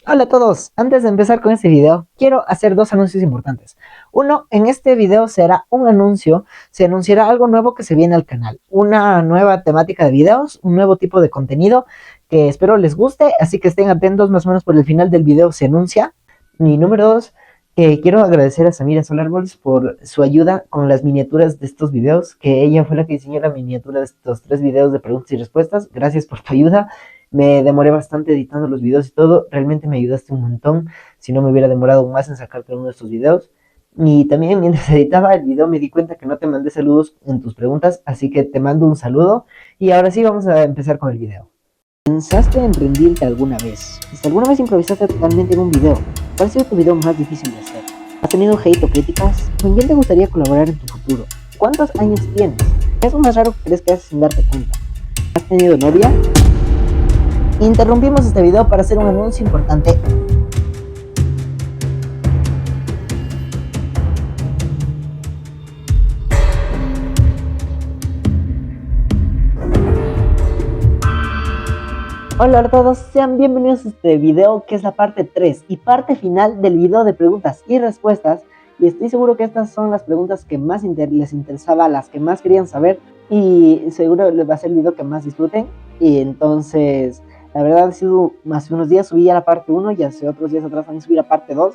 Hola a todos, antes de empezar con este video, quiero hacer dos anuncios importantes. Uno, en este video será un anuncio, se anunciará algo nuevo que se viene al canal, una nueva temática de videos, un nuevo tipo de contenido que espero les guste, así que estén atentos, más o menos por el final del video se anuncia. Y número dos, quiero agradecer a Samira Solarbols por su ayuda con las miniaturas de estos videos, que ella fue la que diseñó la miniatura de estos 3 videos de preguntas y respuestas. Gracias por tu ayuda. Me demoré bastante editando los videos y todo. Realmente me ayudaste un montón. Si no me hubiera demorado más en sacarte uno de estos videos. Y también mientras editaba el video me di cuenta que no te mandé saludos en tus preguntas. Así que te mando un saludo. Y ahora sí vamos a empezar con el video. ¿Pensaste en rendirte alguna vez? Si alguna vez improvisaste totalmente en un video, ¿cuál ha sido tu video más difícil de hacer? ¿Has tenido hate o críticas? ¿Con quién te gustaría colaborar en tu futuro? ¿Cuántos años tienes? ¿Qué es lo más raro que crees que haces sin darte cuenta? ¿Has tenido novia? Interrumpimos este video para hacer un anuncio importante. Hola a todos, sean bienvenidos a este video que es la parte 3 y parte final del video de preguntas y respuestas. Y estoy seguro que estas son las preguntas que más les interesaba, las que más querían saber, y seguro les va a ser el video que más disfruten. Y entonces, la verdad, ha sido hace unos días subí ya la parte 1 y hace otros días atrás también subí la parte 2.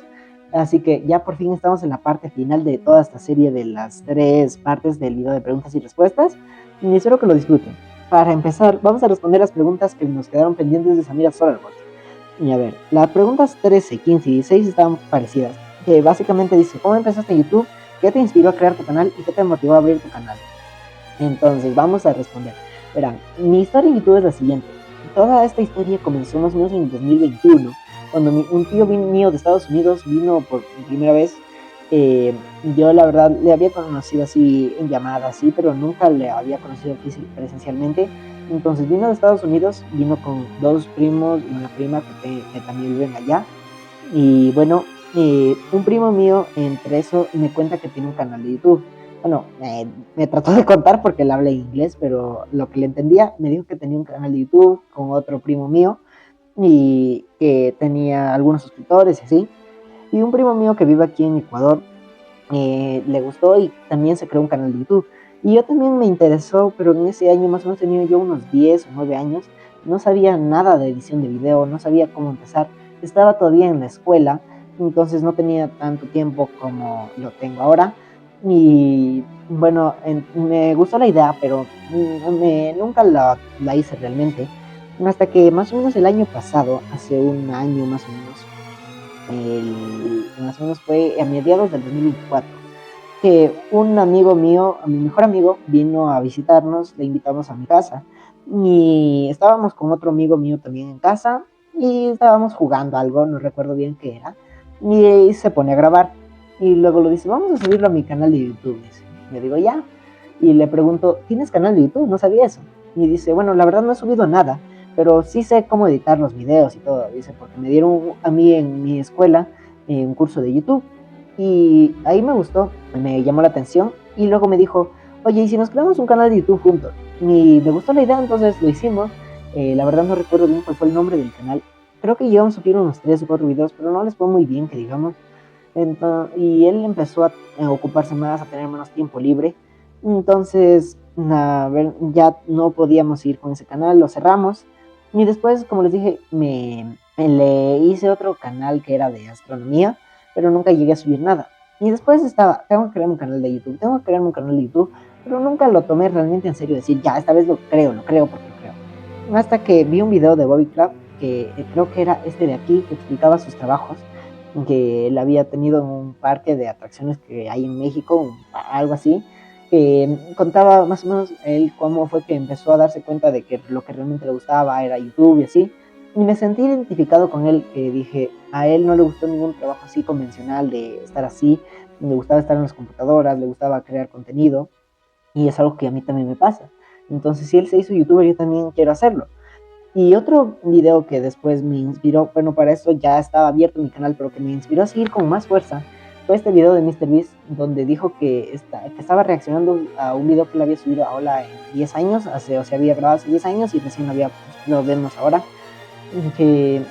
Así que ya por fin estamos en la parte final de toda esta serie de las 3 partes del video de preguntas y respuestas. Y espero que lo disfruten. Para empezar, vamos a responder las preguntas que nos quedaron pendientes de Samira Solarbolt. Y a ver, las preguntas 13, 15 y 16 estaban parecidas. Que básicamente dice, ¿cómo empezaste en YouTube? ¿Qué te inspiró a crear tu canal? ¿Y qué te motivó a abrir tu canal? Entonces, vamos a responder. Verán, mi historia en YouTube es la siguiente. Toda esta historia comenzó más o menos en 2021, cuando un tío mío de Estados Unidos vino por primera vez. Yo la verdad le había conocido así en llamadas, sí, pero nunca le había conocido presencialmente. Entonces vino de Estados Unidos, vino con 2 primos y una prima que también viven allá. Y bueno, un primo mío entre eso me cuenta que tiene un canal de YouTube. Bueno, me trató de contar porque él habla inglés, pero lo que le entendía, me dijo que tenía un canal de YouTube con otro primo mío y que tenía algunos suscriptores y así. Y un primo mío que vive aquí en Ecuador le gustó y también se creó un canal de YouTube. Y yo también me interesó, pero en ese año más o menos tenía yo unos 10 o 9 años, no sabía nada de edición de video, no sabía cómo empezar, estaba todavía en la escuela, entonces no tenía tanto tiempo como lo tengo ahora. Y bueno, me gustó la idea, pero nunca la hice realmente. Hasta que más o menos el año pasado, hace un año más o menos, más o menos fue a mediados del 2024, que un amigo mío, mi mejor amigo, vino a visitarnos, le invitamos a mi casa y estábamos con otro amigo mío también en casa y estábamos jugando algo, no recuerdo bien qué era, y se pone a grabar y luego lo dice, vamos a subirlo a mi canal de YouTube, dice. Le digo, ya, y le pregunto, ¿tienes canal de YouTube? No sabía eso. Y dice, bueno, la verdad no he subido nada, pero sí sé cómo editar los videos y todo, dice, porque me dieron a mí en mi escuela un curso de YouTube. Y ahí me gustó, me llamó la atención y luego me dijo, oye, ¿y si nos creamos un canal de YouTube juntos? Y me gustó la idea, entonces lo hicimos. La verdad no recuerdo bien cuál fue el nombre del canal. Creo que llegamos a subir unos 3 o 4 videos, pero no les fue muy bien, que digamos. Y él empezó a ocuparse más, a tener menos tiempo libre. Entonces, a ver, ya no podíamos ir con ese canal, lo cerramos. Y después, como les dije, le hice otro canal que era de astronomía, pero nunca llegué a subir nada. Y después estaba, tengo que crear un canal de YouTube, tengo que crear un canal de YouTube, pero nunca lo tomé realmente en serio, decir, ya, esta vez lo creo porque lo creo. Hasta que vi un video de Bobby Club, que creo que era este de aquí, que explicaba sus trabajos, que él había tenido en un parque de atracciones que hay en México, algo así, que contaba más o menos él cómo fue que empezó a darse cuenta de que lo que realmente le gustaba era YouTube y así. Y me sentí identificado con él, que dije, a él no le gustó ningún trabajo así convencional de estar así, le gustaba estar en las computadoras, le gustaba crear contenido, y es algo que a mí también me pasa. Entonces, si él se hizo youtuber, yo también quiero hacerlo. Y otro video que después me inspiró, bueno, para eso ya estaba abierto mi canal, pero que me inspiró a seguir con más fuerza, fue este video de MrBeast, donde dijo que estaba reaccionando a un video que le había subido a Hola en 10 años, o sea, había grabado hace 10 años y recién lo vemos ahora, que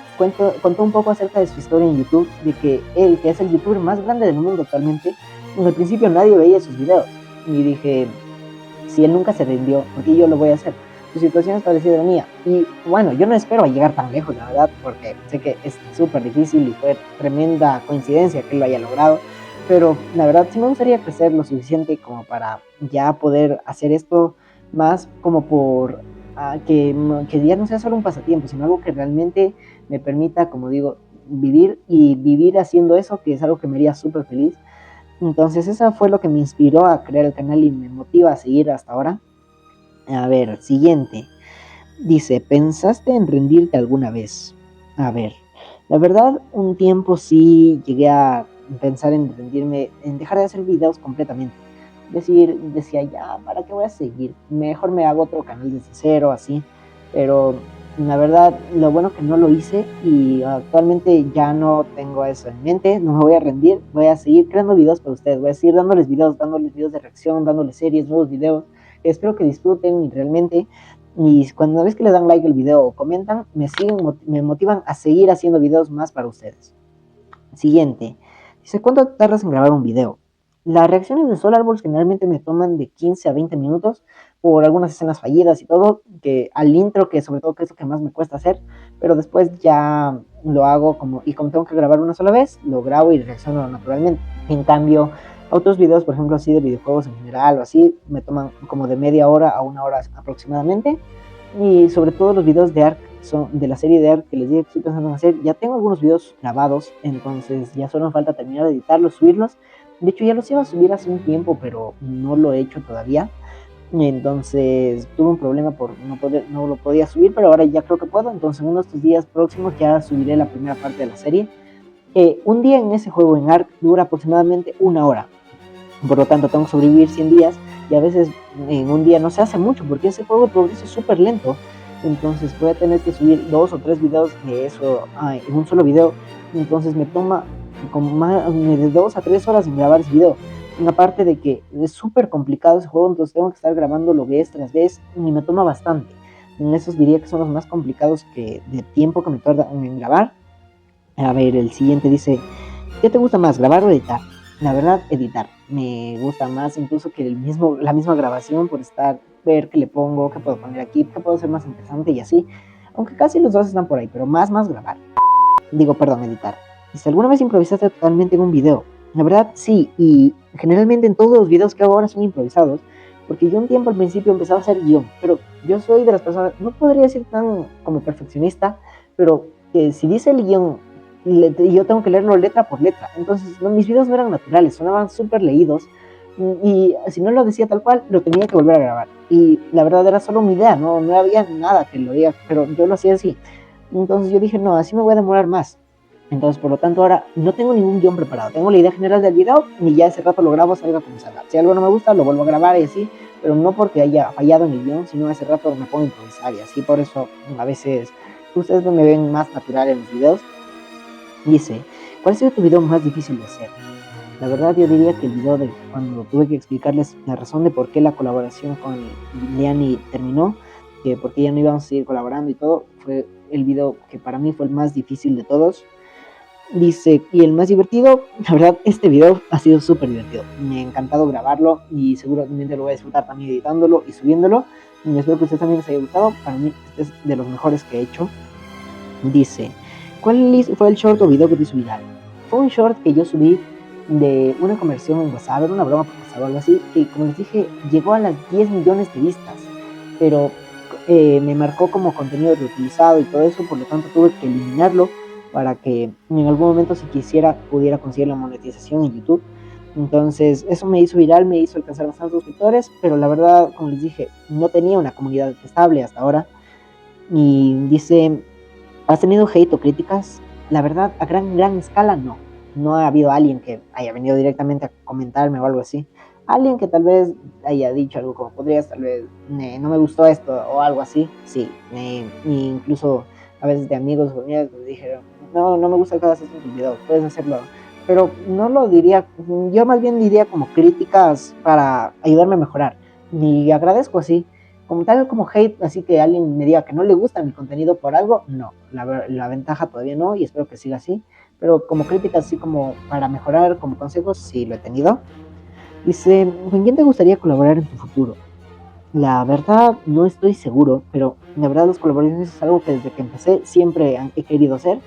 contó un poco acerca de su historia en YouTube, de que él, que es el youtuber más grande del mundo actualmente, al principio nadie veía sus videos. Y dije, si él nunca se rindió, ¿por qué yo lo voy a hacer? Su situación es parecida a la mía. Y bueno, yo no espero llegar tan lejos, la verdad, porque sé que es súper difícil y fue tremenda coincidencia que él lo haya logrado. Pero la verdad sí me gustaría crecer lo suficiente como para ya poder hacer esto más como por que ya no sea solo un pasatiempo, sino algo que realmente me permita, como digo, vivir y vivir haciendo eso, que es algo que me haría súper feliz. Entonces, eso fue lo que me inspiró a crear el canal y me motiva a seguir hasta ahora. A ver, siguiente. Dice, ¿pensaste en rendirte alguna vez? A ver, la verdad, un tiempo sí llegué a pensar en rendirme, en dejar de hacer videos completamente. Decía, ya, ¿para qué voy a seguir? Mejor me hago otro canal desde cero, así. Pero la verdad, lo bueno que no lo hice y actualmente ya no tengo eso en mente, no me voy a rendir, voy a seguir creando videos para ustedes, voy a seguir dándoles videos de reacción, dándoles series, nuevos videos. Espero que disfruten y realmente y cuando ves que le dan like al video o comentan, me motivan a seguir haciendo videos más para ustedes. Siguiente. Dice, ¿cuánto tardas en grabar un video? Las reacciones de Soul Árboles generalmente me toman de 15 a 20 minutos por algunas escenas fallidas y todo, que al intro, que sobre todo que es lo que más me cuesta hacer, pero después ya lo hago como tengo que grabar una sola vez, lo grabo y reacciono naturalmente. En cambio, otros videos, por ejemplo, así de videojuegos en general o así, me toman como de media hora a una hora aproximadamente. Y sobre todo los videos de Ark, son de la serie de Ark que les dije que estoy pensando en hacer. Ya tengo algunos videos grabados, entonces ya solo me falta terminar de editarlos, subirlos. De hecho, ya los iba a subir hace un tiempo, pero no lo he hecho todavía. Entonces tuve un problema por no lo podía subir, pero ahora ya creo que puedo. Entonces en unos de estos días próximos ya subiré la primera parte de la serie. Un día en ese juego en Ark dura aproximadamente una hora. Por lo tanto, tengo que sobrevivir 100 días y a veces en un día no se hace mucho porque ese juego de progreso es súper lento. Entonces voy a tener que subir 2 o 3 videos de eso en un solo video. Entonces me toma como más de 2 a 3 horas en grabar ese video. Aparte de que es súper complicado ese juego, entonces tengo que estar grabándolo vez tras vez y me toma bastante. En esos diría que son los más complicados que de tiempo que me tarda en grabar. A ver, el siguiente dice, ¿qué te gusta más, grabar o editar? La verdad, editar. Me gusta más incluso que la misma grabación por ver qué le pongo, qué puedo poner aquí, qué puedo hacer más interesante y así. Aunque casi los dos están por ahí, pero más grabar. Perdón, editar. Dice, ¿alguna vez improvisaste totalmente en un video? La verdad, sí, y generalmente en todos los videos que hago ahora son improvisados, porque yo un tiempo al principio empezaba a hacer guión, pero yo soy de las personas, no podría decir tan como perfeccionista, pero que si dice el guión yo tengo que leerlo letra por letra. Entonces, mis videos no eran naturales, sonaban súper leídos. Y si no lo decía tal cual, lo tenía que volver a grabar. Y la verdad era solo mi idea, no había nada que lo diga, pero yo lo hacía así. Entonces yo dije, no, así me voy a demorar más. Entonces, por lo tanto, ahora no tengo ningún guión preparado. Tengo la idea general del video y ya ese rato lo grabo, salga como salga. Si algo no me gusta, lo vuelvo a grabar y así, pero no porque haya fallado en el guión, sino ese rato me pongo a improvisar y así. Por eso a veces ustedes no me ven más natural en los videos. Dice, ¿cuál ha sido tu video más difícil de hacer? La verdad yo diría que el video de cuando tuve que explicarles la razón de por qué la colaboración con Liani terminó, que por qué ya no íbamos a seguir colaborando y todo, fue el video que para mí fue el más difícil de todos. Dice, y el más divertido, la verdad este video ha sido súper divertido. Me ha encantado grabarlo y seguramente lo voy a disfrutar también editándolo y subiéndolo. Y espero que a ustedes también les haya gustado. Para mí este es de los mejores que he hecho. Dice, ¿cuál fue el short o video que te hizo viral? Fue un short que yo subí de una conversión en WhatsApp, era una broma por WhatsApp o algo así, que como les dije, llegó a las 10 millones de vistas, pero me marcó como contenido reutilizado y todo eso, por lo tanto tuve que eliminarlo para que en algún momento si quisiera pudiera conseguir la monetización en YouTube. Entonces eso me hizo viral, me hizo alcanzar bastantes suscriptores, pero la verdad, como les dije, no tenía una comunidad estable hasta ahora. Y dice, ¿has tenido hate o críticas? La verdad, a gran escala no. No ha habido alguien que haya venido directamente a comentarme o algo así. Alguien que tal vez haya dicho algo como podrías, tal vez, no me gustó esto o algo así. Sí, incluso a veces de amigos o amigas me dijeron, no me gusta que hagas esto en tus videos, puedes hacerlo. Pero no lo diría, yo más bien diría como críticas para ayudarme a mejorar. Y agradezco así como tal, como hate, así que alguien me diga que no le gusta mi contenido por algo, no, la ventaja todavía no y espero que siga así, pero como críticas, así como para mejorar, como consejos, sí lo he tenido. Dice, ¿con quién te gustaría colaborar en tu futuro? La verdad no estoy seguro, pero la verdad las colaboraciones es algo que desde que empecé siempre he querido hacer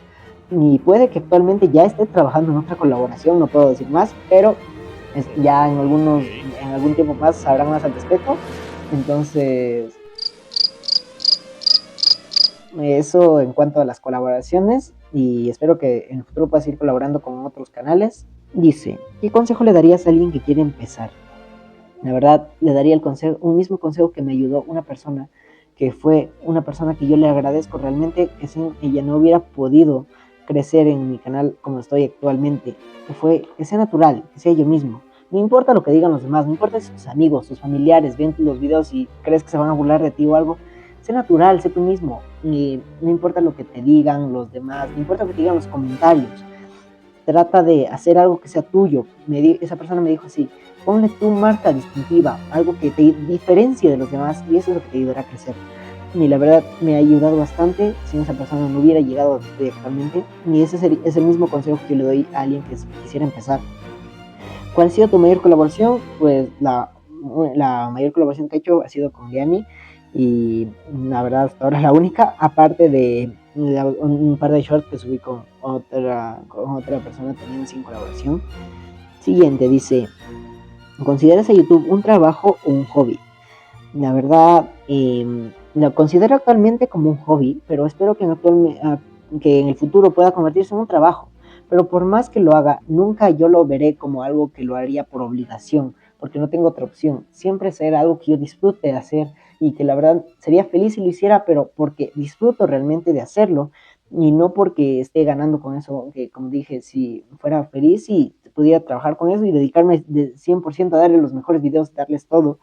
y puede que actualmente ya esté trabajando en otra colaboración, no puedo decir más, pero ya en algún tiempo más sabrán más al respecto. Entonces, eso en cuanto a las colaboraciones y espero que en el futuro puedas ir colaborando con otros canales. Dice, ¿qué consejo le darías a alguien que quiere empezar? La verdad, le daría un mismo consejo que me ayudó una persona, que fue una persona que yo le agradezco realmente, que sin ella no hubiera podido crecer en mi canal como estoy actualmente, que fue que sea natural, que sea yo mismo. No importa lo que digan los demás, no importa si tus amigos, tus familiares ven los videos y crees que se van a burlar de ti o algo, sé natural, sé tú mismo. Y no importa lo que te digan los demás, no importa lo que te digan los comentarios, trata de hacer algo que sea tuyo. Esa persona me dijo así, ponle tu marca distintiva, algo que te diferencie de los demás y eso es lo que te ayudará a crecer. Y la verdad me ha ayudado bastante, sin esa persona no hubiera llegado a donde estoy actualmente, y ese es el mismo consejo que yo le doy a alguien que quisiera empezar. ¿Cuál ha sido tu mayor colaboración? Pues la mayor colaboración que he hecho ha sido con Gianni y la verdad hasta ahora la única, aparte de un par de shorts que subí con otra persona también sin colaboración. Siguiente, dice, ¿consideras a YouTube un trabajo o un hobby? La verdad, lo considero actualmente como un hobby, pero espero que en el futuro pueda convertirse en un trabajo. Pero por más que lo haga, nunca yo lo veré como algo que lo haría por obligación, porque no tengo otra opción. Siempre será algo que yo disfrute de hacer y que la verdad sería feliz si lo hiciera, pero porque disfruto realmente de hacerlo y no porque esté ganando con eso, que como dije, si fuera feliz y pudiera trabajar con eso y dedicarme de 100% a darle los mejores videos, darles todo.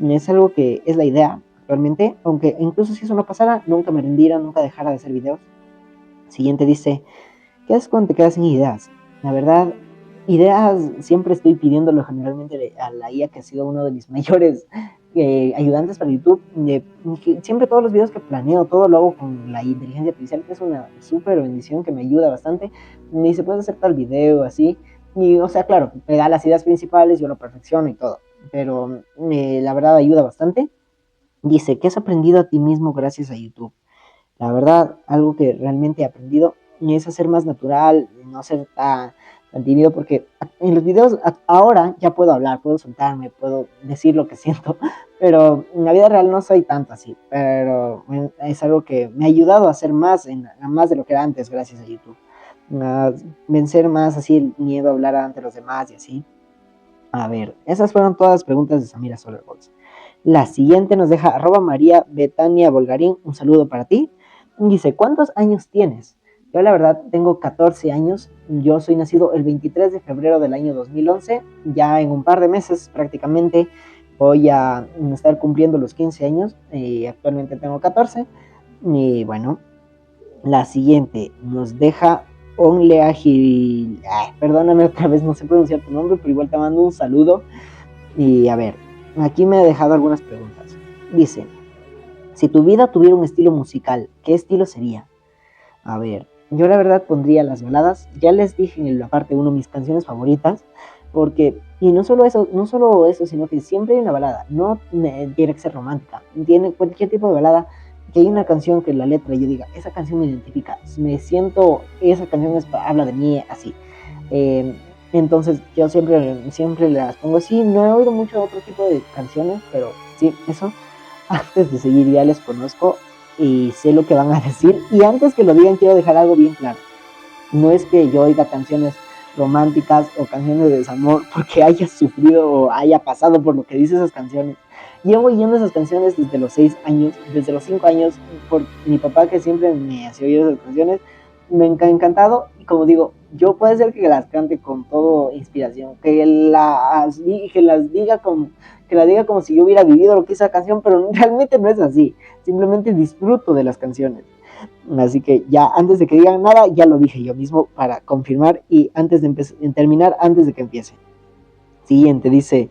Es algo que es la idea actualmente, aunque incluso si eso no pasara, nunca me rendiera, nunca dejara de hacer videos. Siguiente dice, ¿qué haces cuando te quedas sin ideas? La verdad, ideas siempre estoy pidiéndolo generalmente a la IA, que ha sido uno de mis mayores ayudantes para YouTube. Siempre todos los videos que planeo, todo lo hago con la inteligencia artificial, que es una súper bendición que me ayuda bastante. Me dice, puedes hacer tal video, así. Y, o sea, claro, me da las ideas principales, yo lo perfecciono y todo. Pero la verdad ayuda bastante. Dice, ¿qué has aprendido a ti mismo gracias a YouTube? La verdad, algo que realmente he aprendido es a ser más natural, no ser tan tímido, porque en los videos ahora ya puedo hablar, puedo soltarme, puedo decir lo que siento, pero en la vida real no soy tanto así, pero es algo que me ha ayudado a hacer más, más de lo que era antes gracias a YouTube, a vencer más así el miedo a hablar ante los demás y así. A ver, esas fueron todas las preguntas de Samira Solarbox. La siguiente nos deja María Betania Volgarín, un saludo para ti. Dice, ¿cuántos años tienes? Yo la verdad tengo 14 años, yo soy nacido el 23 de febrero del año 2011, ya en un par de meses prácticamente voy a estar cumpliendo los 15 años, actualmente tengo 14, y bueno, la siguiente nos deja Onleagil, perdóname otra vez, no sé pronunciar tu nombre, pero igual te mando un saludo. Y a ver, aquí me he dejado algunas preguntas. Dice, si tu vida tuviera un estilo musical, ¿qué estilo sería? A ver, yo la verdad pondría las baladas. Ya les dije en la parte 1 mis canciones favoritas, porque, y no solo eso, sino que siempre hay una balada. No tiene que ser romántica, tiene cualquier tipo de balada, que hay una canción que la letra yo diga, esa canción me identifica, me siento, esa canción habla de mí así. Entonces yo siempre las pongo así. No he oído mucho otro tipo de canciones, pero sí, eso. Antes de seguir ya les conozco y sé lo que van a decir. Y antes que lo digan quiero dejar algo bien claro. No es que yo oiga canciones románticas o canciones de desamor porque haya sufrido o haya pasado por lo que dice esas canciones. Llevo oyendo esas canciones desde los 6 años, desde los 5 años, por mi papá que siempre me hacía oír esas canciones. Me ha encantado y como digo, yo puede ser que las cante con todo inspiración, que las diga como si yo hubiera vivido lo que es esa canción, pero realmente no es así. Simplemente disfruto de las canciones. Así que ya antes de que digan nada, ya lo dije yo mismo para confirmar y antes de terminar, antes de que empiece. Siguiente, dice,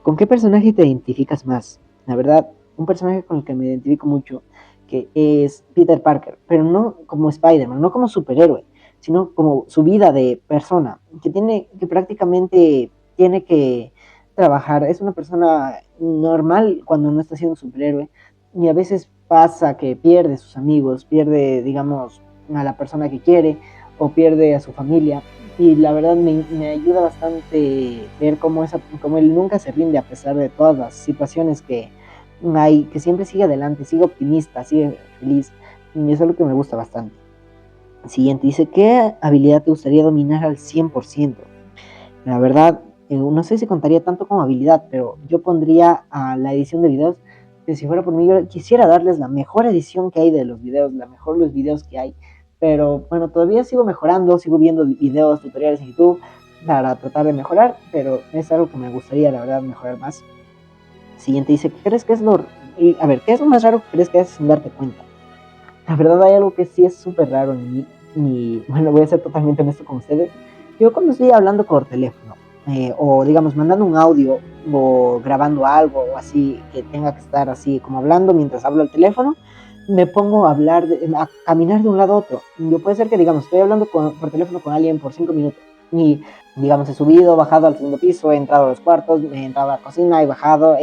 ¿con qué personaje te identificas más? La verdad, un personaje con el que me identifico mucho, que es Peter Parker, pero no como Spider-Man, no como superhéroe, sino como su vida de persona, que prácticamente tiene que trabajar, es una persona normal cuando no está siendo superhéroe, y a veces pasa que pierde sus amigos, pierde, digamos, a la persona que quiere, o pierde a su familia, y la verdad me ayuda bastante ver cómo él nunca se rinde a pesar de todas las situaciones que hay, que siempre sigue adelante, sigue optimista, sigue feliz, y eso es lo que me gusta bastante. Siguiente, dice, ¿qué habilidad te gustaría dominar al 100%? La verdad, no sé si contaría tanto como habilidad, pero yo pondría a la edición de videos, que si fuera por mí, yo quisiera darles la mejor edición que hay de los videos, la mejor los videos que hay, pero bueno, todavía sigo mejorando, sigo viendo videos, tutoriales en YouTube para tratar de mejorar, pero es algo que me gustaría, la verdad, mejorar más. Siguiente dice, ¿qué crees que es a ver, ¿qué es lo más raro que crees que haces sin darte cuenta? La verdad hay algo que sí es súper raro en mí, y bueno, voy a ser totalmente honesto con ustedes. Yo cuando estoy hablando por teléfono, o digamos mandando un audio, o grabando algo, o así, que tenga que estar así como hablando mientras hablo al teléfono, me pongo a a caminar de un lado a otro. Yo puede ser que, digamos, estoy hablando por teléfono con alguien por 5 minutos, y digamos, he subido, bajado al segundo piso, he entrado a los cuartos, he entrado a la cocina, he bajado,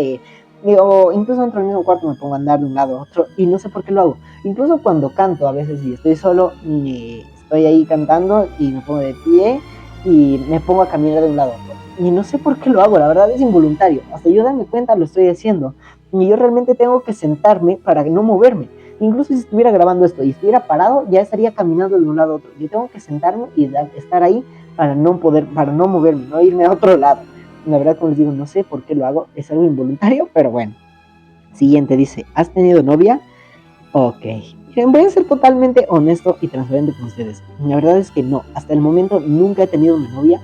o incluso dentro del mismo cuarto me pongo a andar de un lado a otro, y no sé por qué lo hago. Incluso cuando canto, a veces si estoy solo, estoy ahí cantando y me pongo de pie y me pongo a caminar de un lado a otro. Y no sé por qué lo hago, la verdad es involuntario. Hasta yo darme cuenta lo estoy haciendo. Y yo realmente tengo que sentarme para no moverme. Incluso si estuviera grabando esto y estuviera parado, ya estaría caminando de un lado a otro. Yo tengo que sentarme y estar ahí para no moverme, no irme a otro lado. La verdad, como les digo, no sé por qué lo hago, es algo involuntario, pero bueno. Siguiente dice, ¿has tenido novia? Ok, miren, voy a ser totalmente honesto y transparente con ustedes. La verdad es que no, hasta el momento nunca he tenido una novia.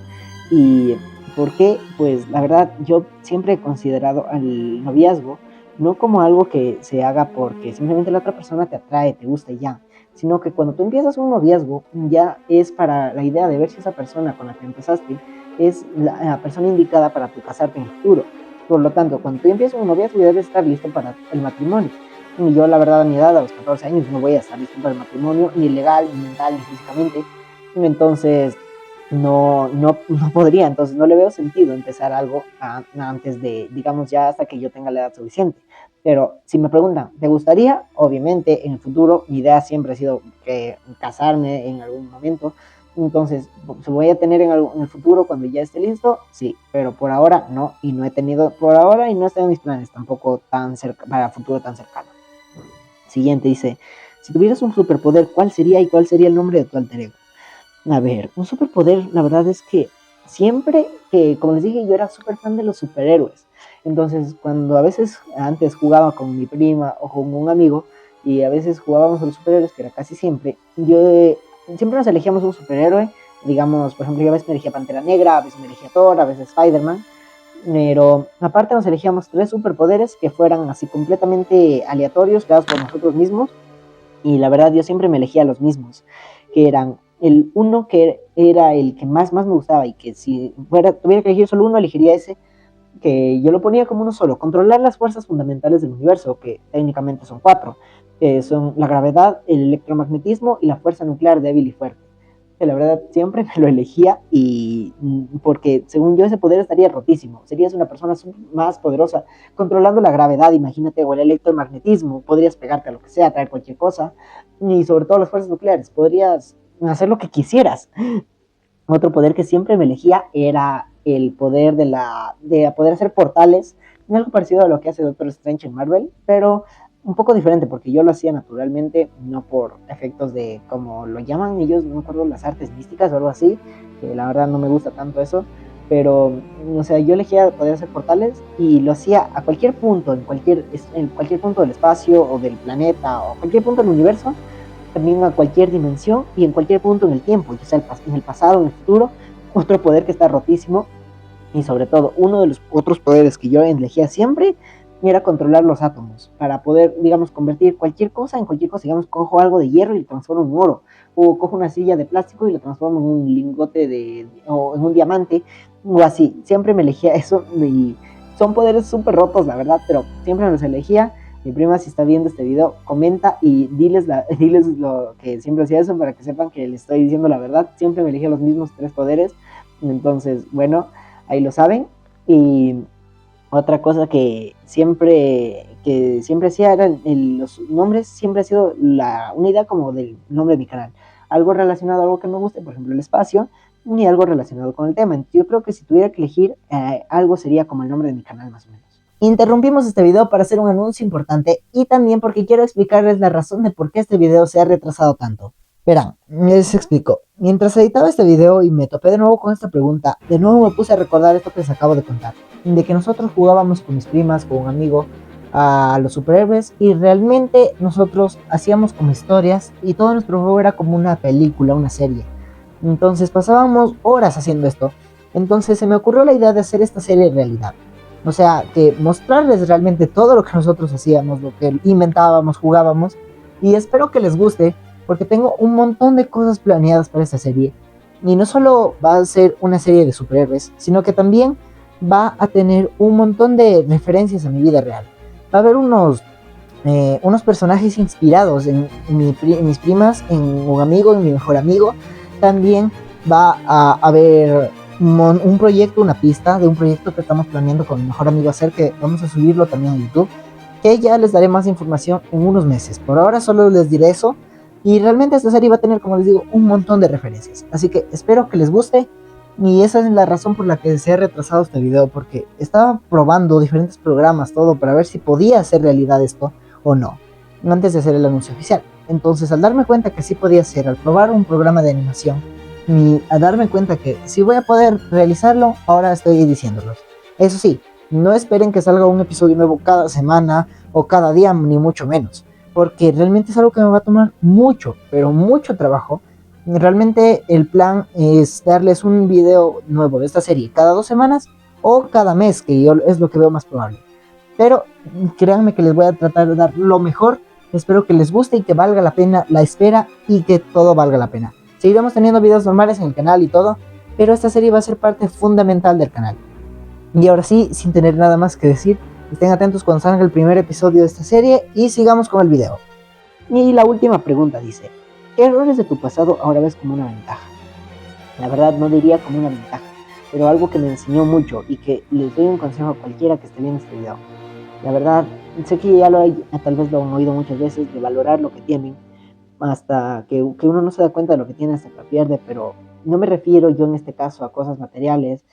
¿Y por qué? Pues la verdad yo siempre he considerado al noviazgo no como algo que se haga porque simplemente la otra persona te atrae, te gusta y ya, sino que cuando tú empiezas un noviazgo ya es para la idea de ver si esa persona con la que empezaste es la persona indicada para tu casarte en el futuro. Por lo tanto, cuando tú empiezas un noviazgo ya debes estar listo para el matrimonio. Y yo, la verdad, a mi edad, a los 14 años, no voy a estar listo para el matrimonio, ni legal, ni mental, ni físicamente. Entonces, no podría, entonces no le veo sentido empezar algo antes de, digamos, ya hasta que yo tenga la edad suficiente. Pero si me preguntan, ¿te gustaría? Obviamente, en el futuro, mi idea siempre ha sido que casarme en algún momento. Entonces, si voy a tener en el futuro cuando ya esté listo, sí, pero por ahora no, y no he tenido por ahora y no está en mis planes tampoco tan cerca, para futuro tan cercano. Siguiente dice, si tuvieras un superpoder, ¿cuál sería y cuál sería el nombre de tu alter ego? A ver, un superpoder, la verdad es que siempre que, como les dije, yo era súper fan de los superhéroes. Entonces, cuando a veces antes jugaba con mi prima o con un amigo, y a veces jugábamos a los superhéroes, que era casi siempre, siempre nos elegíamos un superhéroe. Digamos, por ejemplo, yo a veces me elegía Pantera Negra, a veces me elegía Thor, a veces Spider-Man. Pero aparte nos elegíamos 3 superpoderes que fueran así completamente aleatorios, creados por nosotros mismos, y la verdad yo siempre me elegía los mismos, que eran el uno que era el que más me gustaba, y que si tuviera que elegir solo uno, elegiría ese, que yo lo ponía como uno solo: controlar las fuerzas fundamentales del universo, que técnicamente son 4, que son la gravedad, el electromagnetismo y la fuerza nuclear débil y fuerte. Que la verdad siempre me lo elegía, y porque según yo ese poder estaría rotísimo, serías una persona más poderosa controlando la gravedad, imagínate, o el electromagnetismo, podrías pegarte a lo que sea, traer cualquier cosa, y sobre todo las fuerzas nucleares, podrías hacer lo que quisieras. Otro poder que siempre me elegía era el poder de poder hacer portales, algo parecido a lo que hace Doctor Strange en Marvel, pero un poco diferente, porque yo lo hacía naturalmente, no por efectos de, como lo llaman ellos, no me acuerdo, las artes místicas o algo así, que la verdad no me gusta tanto eso, pero, o sea, yo elegía poder hacer portales y lo hacía a cualquier punto, en cualquier punto del espacio o del planeta o cualquier punto del universo, también a cualquier dimensión y en cualquier punto en el tiempo, ya sea en el pasado, en el futuro. Otro poder que está rotísimo, y sobre todo uno de los otros poderes que yo elegía siempre, era controlar los átomos, para poder, digamos, convertir cualquier cosa en cualquier cosa. Digamos, cojo algo de hierro y lo transformo en oro, o cojo una silla de plástico y lo transformo en un lingote o en un diamante, o así. Siempre me elegía eso, y son poderes súper rotos, la verdad, pero siempre me los elegía. Mi prima, si está viendo este video, comenta y diles, diles lo que siempre hacía eso para que sepan que les estoy diciendo la verdad. Siempre me elegía los mismos 3 poderes. Entonces, bueno, ahí lo saben. Y otra cosa que siempre hacía eran los nombres, siempre ha sido una idea como del nombre de mi canal. Algo relacionado a algo que me guste, por ejemplo el espacio, y algo relacionado con el tema. Yo creo que si tuviera que elegir, algo sería como el nombre de mi canal más o menos. Interrumpimos este video para hacer un anuncio importante y también porque quiero explicarles la razón de por qué este video se ha retrasado tanto. Verán, les explico. Mientras editaba este video y me topé de nuevo con esta pregunta, de nuevo me puse a recordar esto que les acabo de contar, de que nosotros jugábamos con mis primas, con un amigo, a los superhéroes y realmente nosotros hacíamos como historias y todo nuestro juego era como una película, una serie. Entonces pasábamos horas haciendo esto. Entonces se me ocurrió la idea de hacer esta serie en realidad. O sea, que mostrarles realmente todo lo que nosotros hacíamos, lo que inventábamos, jugábamos. Y espero que les guste, porque tengo un montón de cosas planeadas para esta serie. Y no solo va a ser una serie de superhéroes, sino que también va a tener un montón de referencias a mi vida real. Va a haber unos personajes inspirados en mis primas, en un amigo, en mi mejor amigo. También va a haber un proyecto, una pista de un proyecto que estamos planeando con mi mejor amigo hacer, que vamos a subirlo también a YouTube, que ya les daré más información en unos meses. Por ahora solo les diré eso. Y realmente esta serie va a tener, como les digo, un montón de referencias. Así que espero que les guste. Y esa es la razón por la que se ha retrasado este video, porque estaba probando diferentes programas, todo, para ver si podía hacer realidad esto o no, antes de hacer el anuncio oficial. Entonces, al darme cuenta que sí podía hacer, al probar un programa de animación, y al darme cuenta que sí voy a poder realizarlo, ahora estoy diciéndolos. Eso sí, no esperen que salga un episodio nuevo cada semana o cada día, ni mucho menos, porque realmente es algo que me va a tomar mucho, pero mucho trabajo. Realmente el plan es darles un video nuevo de esta serie cada 2 semanas o cada mes, que yo es lo que veo más probable. Pero créanme que les voy a tratar de dar lo mejor. Espero que les guste y que valga la pena la espera y que todo valga la pena. Seguiremos teniendo videos normales en el canal y todo, pero esta serie va a ser parte fundamental del canal. Y ahora sí, sin tener nada más que decir, estén atentos cuando salga el primer episodio de esta serie y sigamos con el video. Y la última pregunta dice: ¿qué errores de tu pasado ahora ves como una ventaja? La verdad no diría como una ventaja, pero algo que me enseñó mucho y que les doy un consejo a cualquiera que esté viendo este video. La verdad, sé que tal vez lo han oído muchas veces, de valorar lo que tienen, hasta que uno no se da cuenta de lo que tiene hasta que lo pierde, pero no me refiero yo en este caso a cosas materiales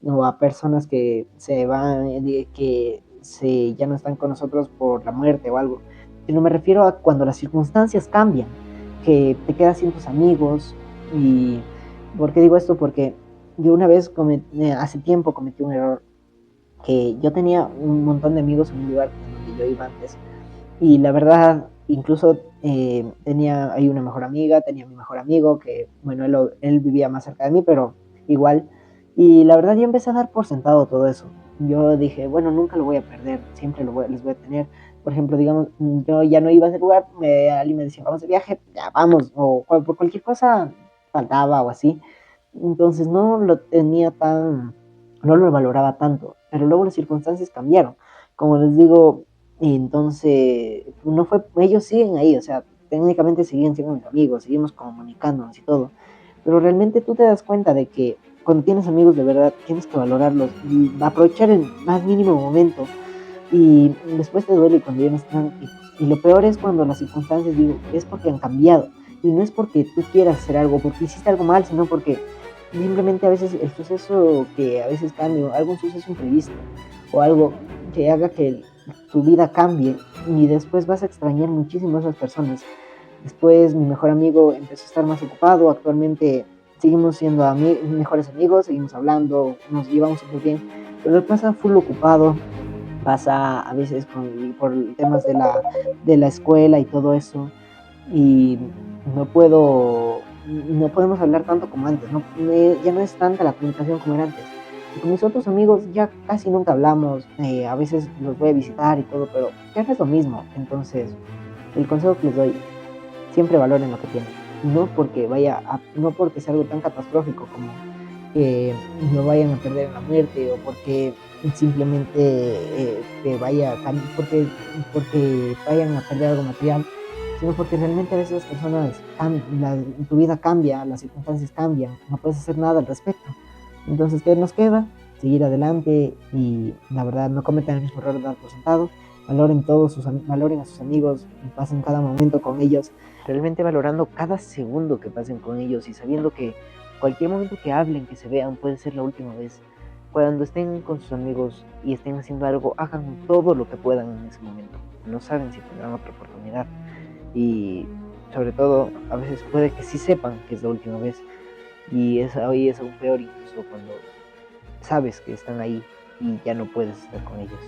o a personas que se van, ya no están con nosotros por la muerte o algo, sino me refiero a cuando las circunstancias cambian, que te quedas sin tus amigos. ¿Y por qué digo esto? Porque yo una vez, hace tiempo, cometí un error, que yo tenía un montón de amigos en un lugar donde yo iba antes, y la verdad, incluso tenía ahí una mejor amiga, tenía mi mejor amigo, que bueno, él vivía más cerca de mí, pero igual. Y la verdad yo empecé a dar por sentado todo eso. Yo dije, bueno, nunca lo voy a perder, siempre les voy a tener. Por ejemplo, digamos, yo ya no iba a ese lugar, alguien me decía, vamos de viaje, ya vamos, o por cualquier cosa faltaba o así. Entonces no lo valoraba tanto, pero luego las circunstancias cambiaron. Como les digo, entonces no fue, ellos siguen ahí, o sea, técnicamente siguen siendo mis amigos, seguimos comunicándonos y todo, pero realmente tú te das cuenta de que cuando tienes amigos de verdad tienes que valorarlos y aprovechar el más mínimo momento, y después te duele cuando ya no están. Y lo peor es cuando las circunstancias, digo, es porque han cambiado. Y no es porque tú quieras hacer algo, porque hiciste algo mal, sino porque simplemente a veces el suceso que a veces cambia, algún suceso imprevisto o algo que haga que tu vida cambie, y después vas a extrañar muchísimo a esas personas. Después mi mejor amigo empezó a estar más ocupado, actualmente seguimos siendo mejores amigos, seguimos hablando, nos llevamos súper bien, pero él pasa full ocupado, pasa a veces por temas de la escuela y todo eso, y no podemos hablar tanto como antes, ya no es tanta la comunicación como era antes. Y con mis otros amigos ya casi nunca hablamos, a veces los voy a visitar y todo, pero ya no es lo mismo. Entonces, el consejo que les doy: siempre valoren lo que tienen, no porque sea algo tan catastrófico como que lo vayan a perder en la muerte, o porque simplemente que porque vayan a perder algo material, sino porque realmente a veces las personas, tu vida cambia, las circunstancias cambian, no puedes hacer nada al respecto. Entonces, ¿qué nos queda? Seguir adelante y la verdad no cometan el mismo error de dar por sentado, valoren a sus amigos, pasen cada momento con ellos, realmente valorando cada segundo que pasen con ellos y sabiendo que cualquier momento que hablen, que se vean, puede ser la última vez. Cuando estén con sus amigos y estén haciendo algo, hagan todo lo que puedan en ese momento. No saben si tendrán otra oportunidad. Y sobre todo, a veces puede que sí sepan que es la última vez. Y hoy es aún peor incluso cuando sabes que están ahí y ya no puedes estar con ellos.